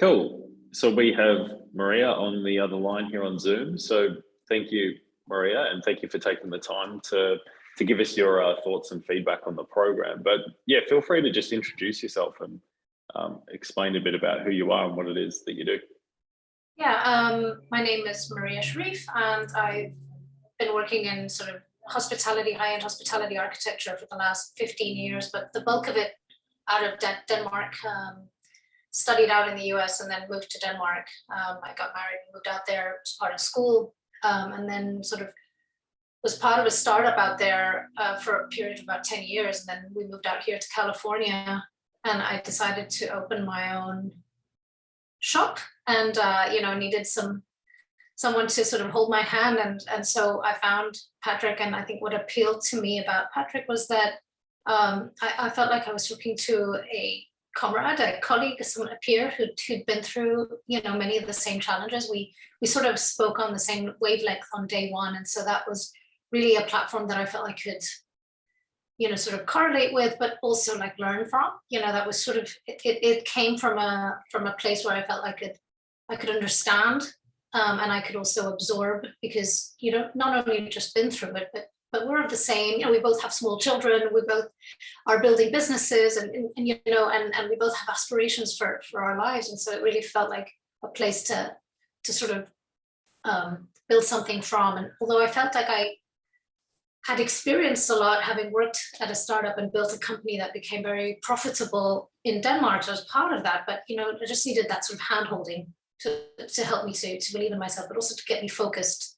Cool. So we have Mariya on the other line here on Zoom. So thank you, Mariya, and thank you for taking the time to give us your thoughts and feedback on the program. But yeah, feel free to just introduce yourself and explain a bit about who you are and what it is that you do. Yeah, my name is Mariya Sharif, and I've been working in sort of hospitality, high-end hospitality architecture for the last 15 years, but the bulk of it out of Denmark. Studied out in the US and then moved to Denmark. I got married and moved out there as part of school, and then sort of was part of a startup out there for a period of about 10 years. And then we moved out here to California, and I decided to open my own shop, and needed someone to sort of hold my hand, and so I found Patrick. And I think what appealed to me about Patrick was that I felt like I was talking to a comrade, a colleague, a peer who'd been through many of the same challenges. We sort of spoke on the same wavelength on day one, and so that was really a platform that I felt I could sort of correlate with, but also like learn from. That was sort of it came from a place where I felt like I could understand, and I could also absorb, because not only just been through it, but we're of the same. We both have small children. We both are building businesses, and we both have aspirations for our lives. And so it really felt like a place to sort of build something from. And although I felt like I had experienced a lot, having worked at a startup and built a company that became very profitable in Denmark, so I was part of that. But I just needed that sort of hand-holding to help me to believe in myself, but also to get me focused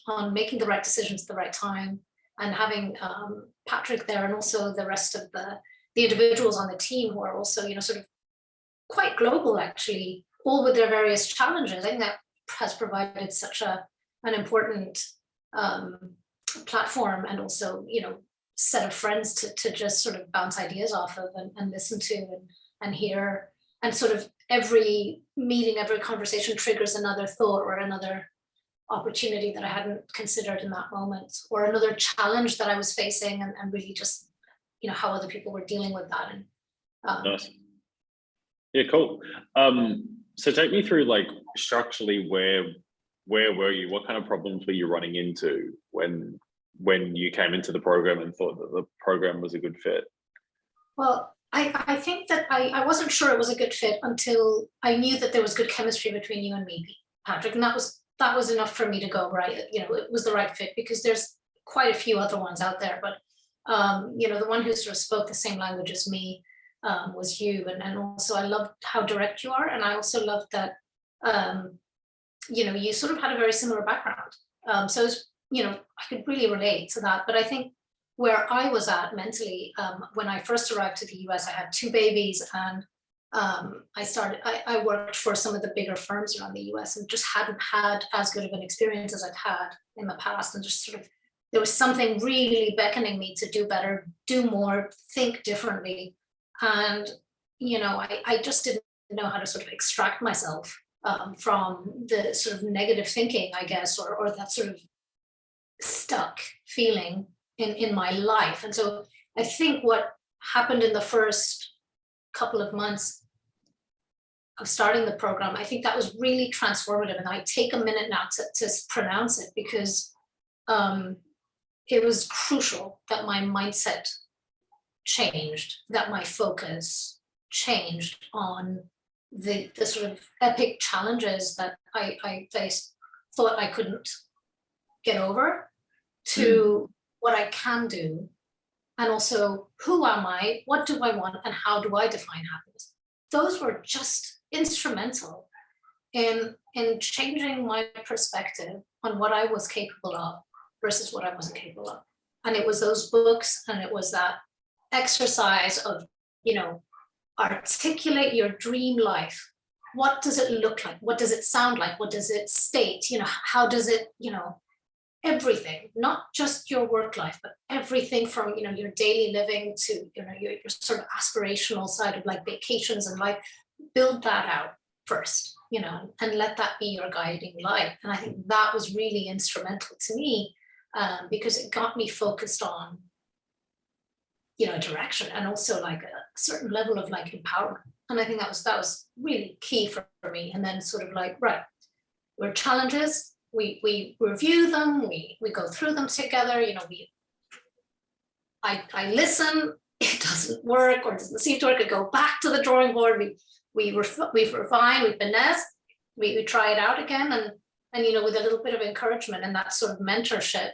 on making the right decisions at the right time, and having Patrick there, and also the rest of the individuals on the team who are also sort of quite global, actually, all with their various challenges. I think that has provided such an important platform, and also set of friends to just sort of bounce ideas off of, and listen to, and hear. And sort of every meeting, every conversation triggers another thought or another opportunity that I hadn't considered in that moment, or another challenge that I was facing, and really just how other people were dealing with that. And nice. Yeah, cool. So take me through, like, structurally, where were you? What kind of problems were you running into when you came into the program and thought that the program was a good fit? Well, I think that I wasn't sure it was a good fit until I knew that there was good chemistry between you and me, Patrick, and that was enough for me to go, right. It was the right fit, because there's quite a few other ones out there, but the one who sort of spoke the same language as me was you. And also I loved how direct you are, and I also loved that you sort of had a very similar background, so it was, I could really relate to that. But I think where I was at mentally, when I first arrived to the US, I had 2 babies, and I worked for some of the bigger firms around the US, and just hadn't had as good of an experience as I've had in the past. And just sort of, there was something really beckoning me to do better, do more, think differently. And, I just didn't know how to sort of extract myself from the sort of negative thinking, I guess, or that sort of stuck feeling in my life. And so I think what happened in the first couple of months of starting the program, I think that was really transformative. And I take a minute now to pronounce it, because it was crucial that my mindset changed, that my focus changed on the sort of epic challenges that I thought I couldn't get over, to what I can do, and also who am I, what do I want, and how do I define happiness. Those were just instrumental in changing my perspective on what I was capable of versus what I wasn't capable of. And it was those books, and it was that exercise of, articulate your dream life. What does it look like? What does it sound like? What does it state? How does it, everything, not just your work life, but everything from, your daily living to, your sort of aspirational side of like vacations and life. Build that out first, and let that be your guiding light. And I think that was really instrumental to me, because it got me focused on, direction, and also like a certain level of like empowerment. And I think that was really key for me. And then sort of like, right, we're challenges, we review them, we go through them together, you know, I listen, it doesn't work or doesn't seem to work, I go back to the drawing board, we've refined, we finesse, we try it out again, and you know, with a little bit of encouragement and that sort of mentorship,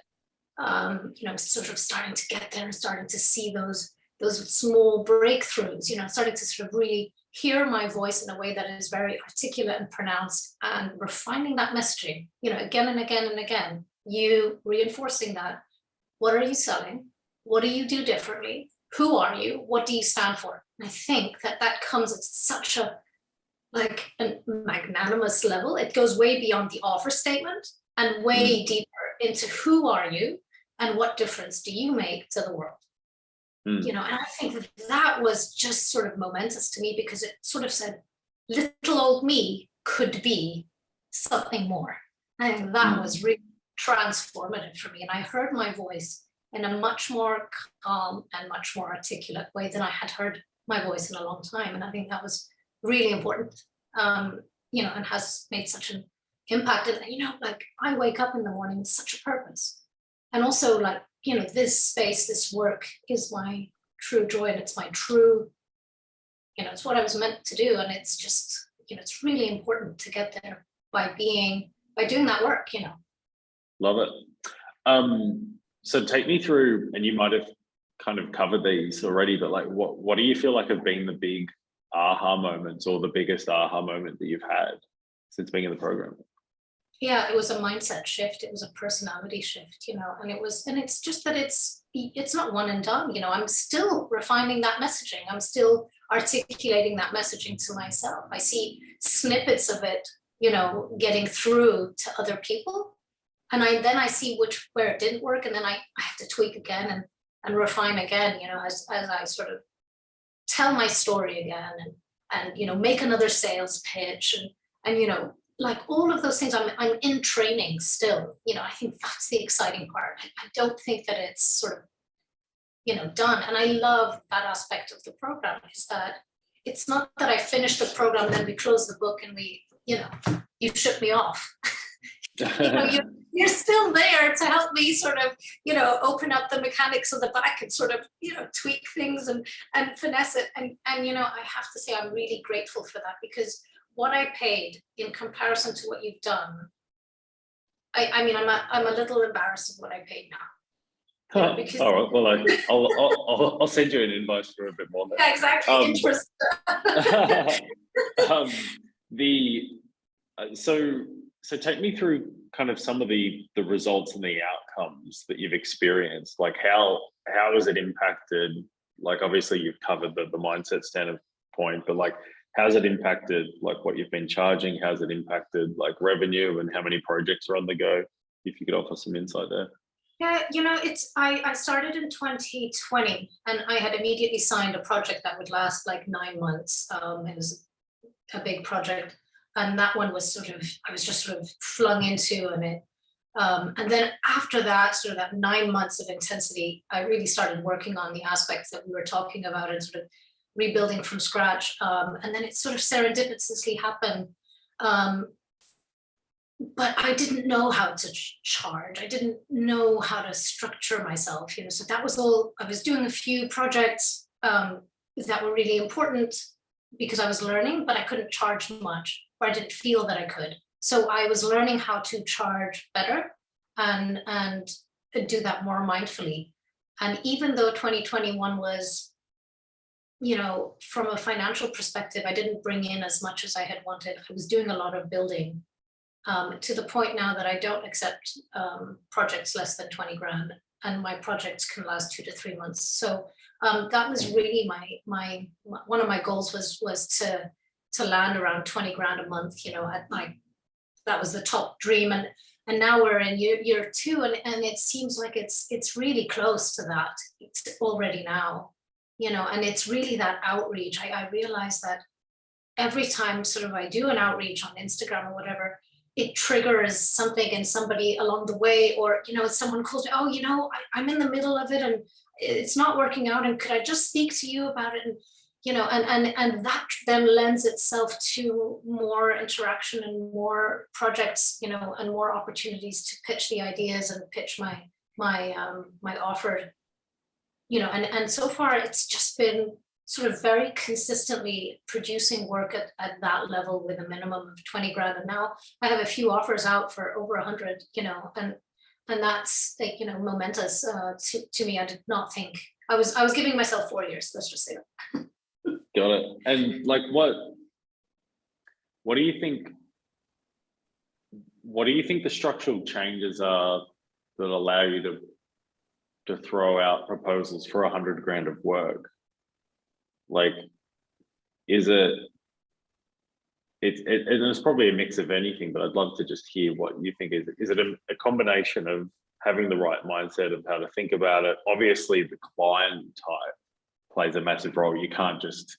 you know, sort of starting to get there and starting to see those small breakthroughs, you know, starting to sort of really hear my voice in a way that is very articulate and pronounced, and refining that messaging, you know, again and again and again, you reinforcing that. What are you selling? What do you do differently? Who are you? What do you stand for? And I think that comes at such a magnanimous level. It goes way beyond the offer statement and way deeper into who are you and what difference do you make to the world. You know, and I think that was just sort of momentous to me, because it sort of said, little old me could be something more. I think that was really transformative for me. And I heard my voice in a much more calm and much more articulate way than I had heard my voice in a long time. And I think that was really important, you know, and has made such an impact. And, you know, like I wake up in the morning with such a purpose. And also, like, you know, this space, this work is my true joy, and it's my true, you know, it's what I was meant to do. And it's just, you know, it's really important to get there by doing that work, you know. Love it. So take me through, and you might have kind of covered these already, but like, what do you feel like have been the big aha moments, or the biggest aha moment that you've had since being in the program? Yeah, it was a mindset shift. It was a personality shift, you know, and it's just that it's not one and done, you know. I'm still refining that messaging. I'm still articulating that messaging to myself. I see snippets of it, you know, getting through to other people. And then I see where it didn't work. And then I have to tweak again and refine again, you know, as I sort of tell my story again and, you know, make another sales pitch and, you know, like all of those things. I'm in training still, you know. I think that's the exciting part. I don't think that it's sort of, you know, done. And I love that aspect of the program, is that it's not that I finished the program and then we close the book and we, you know, you shut me off. You know, you're still there to help me sort of, you know, open up the mechanics of the back and sort of, you know, tweak things and finesse it. And, you know, I have to say I'm really grateful for that, because what I paid in comparison to what you've done, I mean, I'm a little embarrassed of what I paid now. You know, because, all right. Well, I'll send you an invoice for a bit more. Yeah, exactly. Interest. So take me through kind of some of the results and the outcomes that you've experienced. Like how has it impacted? Like obviously you've covered the mindset standard point, but like, how's it impacted like what you've been charging? How's it impacted like revenue, and how many projects are on the go? If you could offer some insight there. Yeah, you know, I started in 2020 and I had immediately signed a project that would last like 9 months. It was a big project, and that one was I was just sort of flung into, and then after that, sort of that 9 months of intensity, I really started working on the aspects that we were talking about and sort of rebuilding from scratch. And then it sort of serendipitously happened. But I didn't know how to charge. I didn't know how to structure myself, you know, so that was all. I was doing a few projects that were really important because I was learning, but I couldn't charge much, or I didn't feel that I could. So I was learning how to charge better and do that more mindfully. And even though 2021 was, you know, from a financial perspective, I didn't bring in as much as I had wanted. I was doing a lot of building, to the point now that I don't accept projects less than 20 grand, and my projects can last 2 to 3 months. So that was really my one of my goals was to land around 20 grand a month, you know, that was the top dream. And now we're in year 2, and it seems like it's really close to that. It's already now, you know, and it's really that outreach. I realize that every time sort of I do an outreach on Instagram or whatever, it triggers something in somebody along the way, or, you know, someone calls me, oh, you know, I'm in the middle of it and it's not working out, and could I just speak to you about it? and that then lends itself to more interaction and more projects, and more opportunities to pitch the ideas and pitch my offer, and so far it's just been sort of very consistently producing work at that level with a minimum of 20 grand. And now I have a few offers out for over 100, and that's like, momentous to me. I did not think I was giving myself 4 years. Let's just say that. Got it. And like, what do you think? What do you think the structural changes are that allow you to throw out proposals for 100 grand of work? Like, is it's probably a mix of anything, but I'd love to just hear what you think. Is it a combination of having the right mindset of how to think about it? Obviously, the client type plays a massive role. You can't just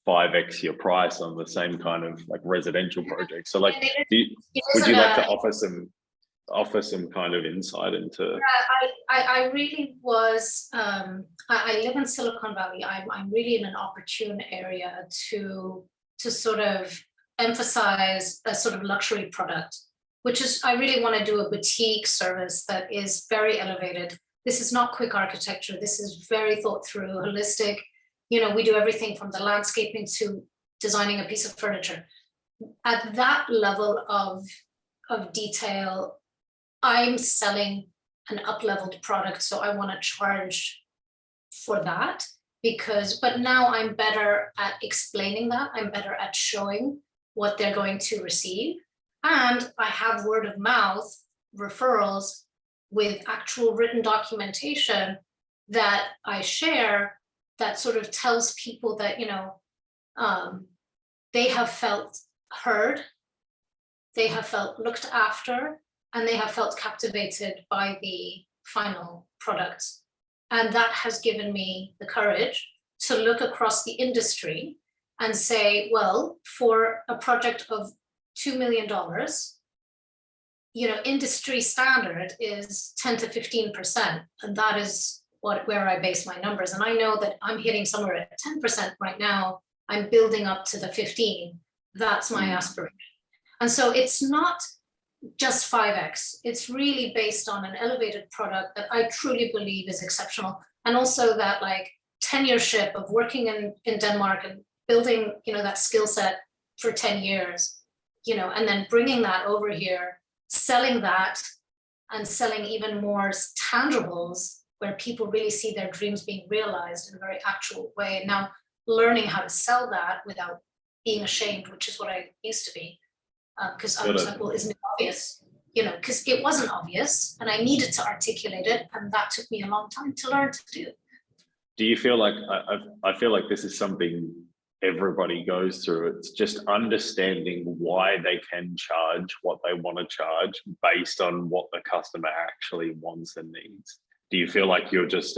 5x your price on the same kind of like residential project. So like, would you like to offer some kind of insight into? I really was. I live in Silicon Valley. I'm really in an opportune area to sort of emphasize a sort of luxury product, which is, I really want to do a boutique service that is very elevated. This is not quick architecture. This is very thought through, holistic. We do everything from the landscaping to designing a piece of furniture. At that level of detail, I'm selling an up-leveled product, so I want to charge for that but now I'm better at explaining that. I'm better at showing what they're going to receive. And I have word of mouth referrals with actual written documentation that I share that sort of tells people that, they have felt heard, they have felt looked after, and they have felt captivated by the final product. And that has given me the courage to look across the industry and say, well, for a project of $2 million, industry standard is 10 to 15%. And that is where I base my numbers. And I know that I'm hitting somewhere at 10% right now. I'm building up to the 15. That's my aspiration. And so it's not just 5x. It's really based on an elevated product that I truly believe is exceptional. And also that like tenureship of working in Denmark and building, that skill set for 10 years, and then bringing that over here, selling that and selling even more tangibles where people really see their dreams being realized in a very actual way. Now learning how to sell that without being ashamed, which is what I used to be. Because I was like, well, isn't it obvious? Because it wasn't obvious and I needed to articulate it. And that took me a long time to learn to do. Do you feel like, I feel like this is something everybody goes through. It's just understanding why they can charge what they want to charge based on what the customer actually wants and needs. Do you feel like you're just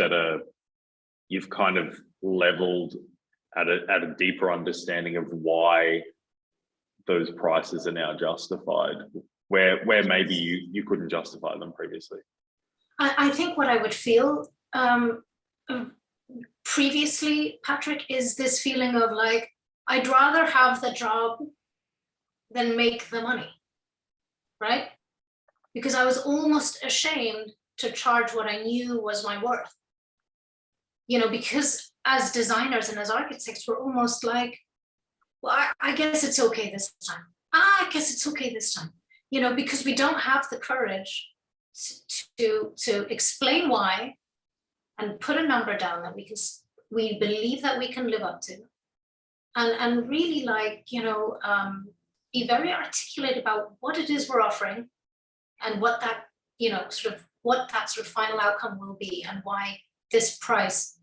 you've kind of leveled at a deeper understanding of why those prices are now justified, where maybe you couldn't justify them previously? I think what I would feel previously, Patrick, is this feeling of like, I'd rather have the job than make the money, right? Because I was almost ashamed to charge what I knew was my worth. Because as designers and as architects, we're almost like, well, I guess it's okay this time. I guess it's okay this time, because we don't have the courage to explain why and put a number down that we believe that we can live up to, and really like, be very articulate about what it is we're offering and what that, what that sort of final outcome will be and why this price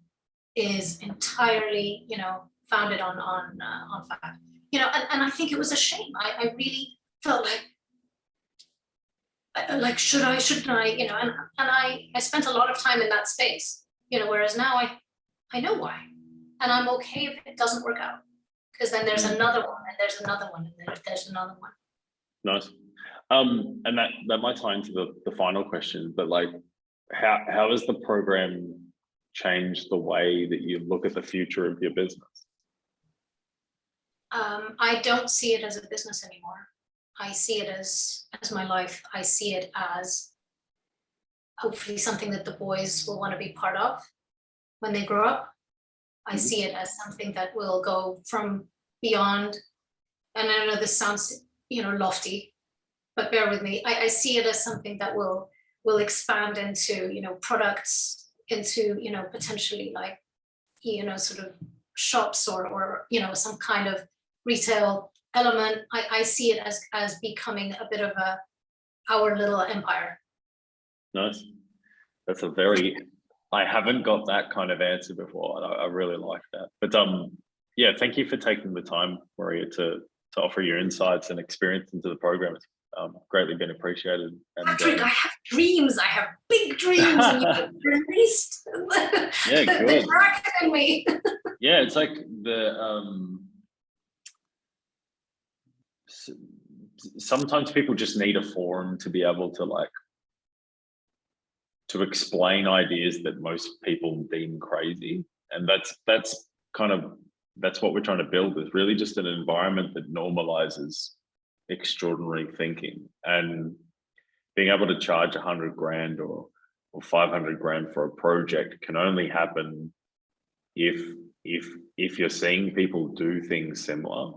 is entirely, founded on fact, and I think it was a shame. I really felt like should I, shouldn't I, and I spent a lot of time in that space, whereas now I know why, and I'm okay if it doesn't work out, because then there's another one and there's another one and there's another one. Nice. And that might tie into the final question, but like, how has the program changed the way that you look at the future of your business? I don't see it as a business anymore. I see it as my life. I see it as hopefully something that the boys will want to be part of when they grow up. I see it as something that will go from beyond, and I know this sounds, lofty, but bear with me. I see it as something that will expand into, products, into, potentially like, sort of shops or some kind of retail element. I see it as becoming a bit of our little empire. Nice. That's I haven't got that kind of answer before. I really like that. But yeah, thank you for taking the time, Mariya, to offer your insights and experience into the program. It's greatly been appreciated. And Patrick, I have dreams. I have big dreams, and you released the dragon in me. Yeah, it's like sometimes people just need a forum to be able to to explain ideas that most people deem crazy, and that's what we're trying to build, is really just an environment that normalizes extraordinary thinking. And being able to charge 100 grand or 500 grand for a project can only happen if you're seeing people do things similar.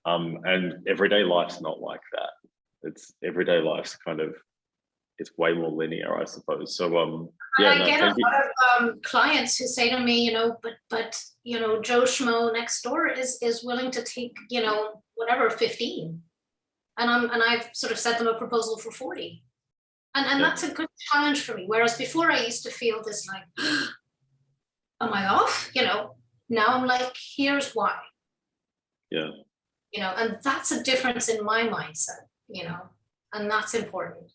And everyday life's not like that. It's everyday life's it's way more linear, I suppose. So yeah, I get a lot of clients who say to me, but Joe Schmo next door is willing to take, whatever, 15. And I've sort of set them a proposal for 40. And that's a good challenge for me. Whereas before I used to feel this like, am I off? Now I'm like, here's why. Yeah. And that's a difference in my mindset, and that's important.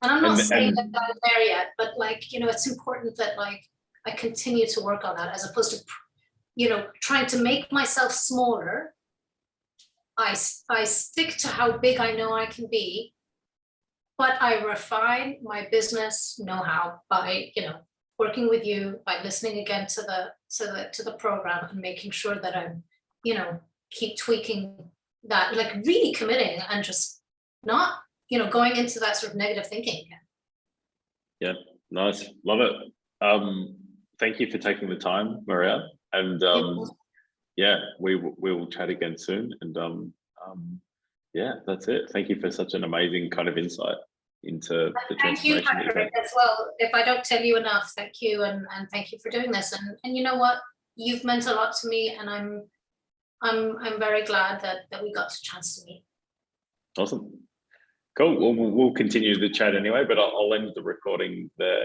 And I'm not saying that I'm there yet, but it's important that I continue to work on that, as opposed to, trying to make myself smaller. I stick to how big I know I can be, but I refine my business know-how by, working with you, by listening again to the program, and making sure that I'm, keep tweaking that, really committing, and just not, going into that sort of negative thinking again. Yeah, nice, love it. Thank you for taking the time, Mariya, and yeah, we will chat again soon. And yeah, that's it. Thank you for such an amazing kind of insight into the transformation. Thank you, Patrick, as well. If I don't tell you enough, thank you, and thank you for doing this. And you know what, you've meant a lot to me, and I'm very glad that we got the chance to meet. Awesome. Cool. We'll continue the chat anyway, but I'll end the recording there.